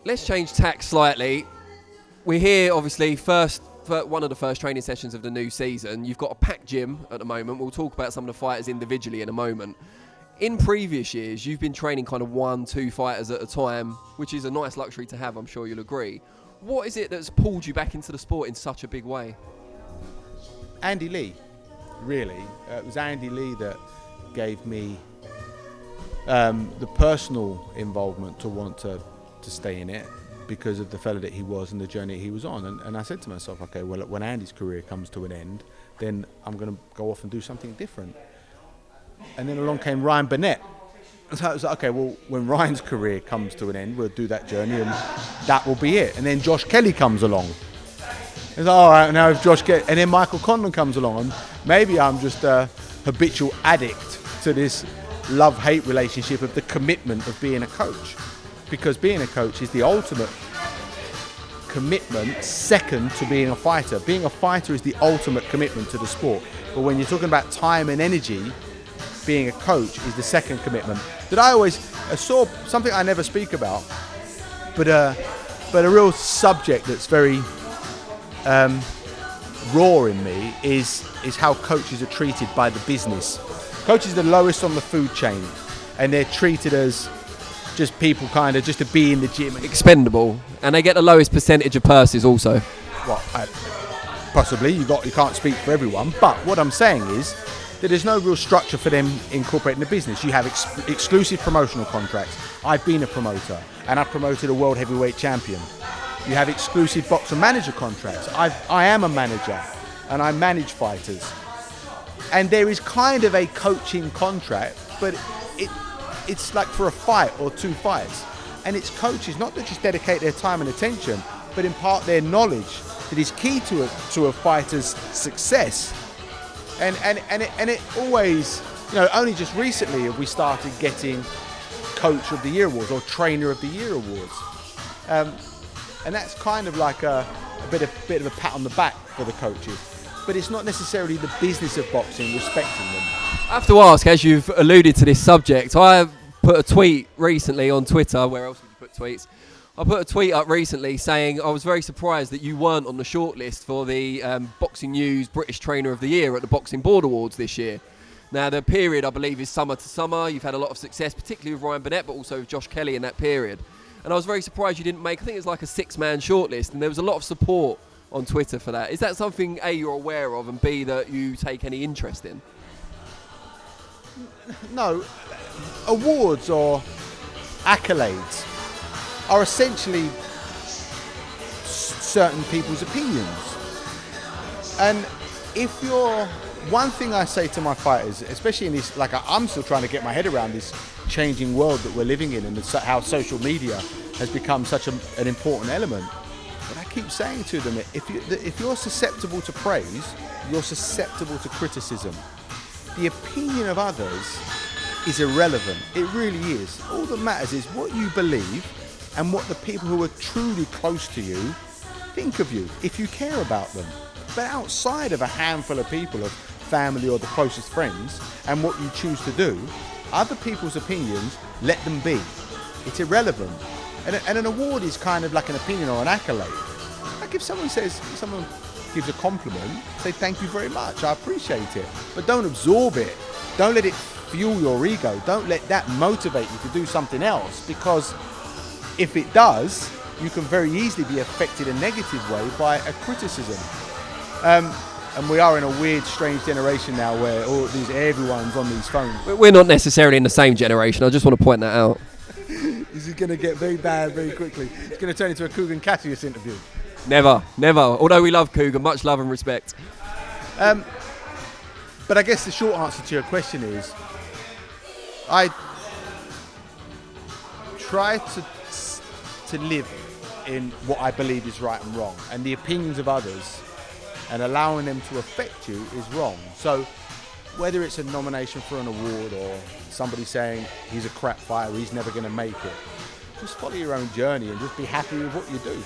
Let's change tack slightly. We're here, obviously, for one of the first training sessions of the new season. You've got a packed gym at the moment. We'll talk about some of the fighters individually in a moment. In previous years, you've been training kind of 1-2 fighters at a time, which is a nice luxury to have, I'm sure you'll agree. What is it that's pulled you back into the sport in such a big way? Andy Lee, really. It was Andy Lee that gave me the personal involvement to want to stay in it, because of the fella that he was and the journey he was on. And I said to myself, okay, well, when Andy's career comes to an end, then I'm going to go off and do something different. And then along came Ryan Burnett. So I was like, okay, well, when Ryan's career comes to an end, we'll do that journey and that will be it. And then Josh Kelly comes along. It's like, all right, now if Josh Kelly, and then Michael Conlon comes along, and maybe I'm just a habitual addict to this love-hate relationship of the commitment of being a coach. Because being a coach is the ultimate commitment, second to being a fighter. Being a fighter is the ultimate commitment to the sport. But when you're talking about time and energy, being a coach is the second commitment. That I always saw something I never speak about, but a real subject that's very raw in me is how coaches are treated by the business. Coaches are the lowest on the food chain, and they're treated as just people kind of just to be in the gym. Expendable, and they get the lowest percentage of purses also. Well, possibly, you can't speak for everyone, but what I'm saying is that there's no real structure for them incorporating the business. You have exclusive promotional contracts. I've been a promoter, and I've promoted a world heavyweight champion. You have exclusive boxer manager contracts. I am a manager, and I manage fighters. And there is kind of a coaching contract, but it's like for a fight or 2 fights. And it's coaches not that just dedicate their time and attention, but impart their knowledge that is key to a fighter's success. And it always, only just recently have we started getting Coach of the Year awards or Trainer of the Year awards. And that's kind of like a bit of a pat on the back for the coaches. But it's not necessarily the business of boxing respecting them. I have to ask, as you've alluded to this subject, I put a tweet recently on Twitter. Where else would you put tweets? I put a tweet up recently saying I was very surprised that you weren't on the shortlist for the Boxing News British Trainer of the Year at the Boxing Board Awards this year. Now, the period, I believe, is summer to summer. You've had a lot of success, particularly with Ryan Burnett, but also with Josh Kelly in that period. And I was very surprised you didn't make, I think it was like a 6-man shortlist, and there was a lot of support on Twitter for that. Is that something, A, you're aware of, and B, that you take any interest in? No. Awards or accolades are essentially certain people's opinions. And if you're... One thing I say to my fighters, especially in this, like I'm still trying to get my head around this changing world that we're living in, and how social media has become such an important element. But I keep saying to them, if you're susceptible to praise, you're susceptible to criticism. The opinion of others is irrelevant. It really is. All that matters is what you believe and what the people who are truly close to you think of you, if you care about them. But outside of a handful of people, of family or the closest friends, and what you choose to do, other people's opinions, let them be. It's irrelevant. And an award is kind of like an opinion or an accolade. Like if someone gives a compliment, say thank you very much, I appreciate it. But don't absorb it. Don't let it fuel your ego. Don't let that motivate you to do something else, because if it does, you can very easily be affected a negative way by a criticism. And we are in a weird, strange generation now where everyone's on these phones. We're not necessarily in the same generation. I just want to point that out. This is going to get very bad very quickly. It's going to turn into a Kugan Cassius interview. Never. Although we love Kugan, much love and respect. But I guess the short answer to your question is, I try to live in what I believe is right and wrong, and the opinions of others and allowing them to affect you is wrong. So whether it's a nomination for an award or somebody saying he's a crap fighter, he's never going to make it, just follow your own journey and just be happy with what you do.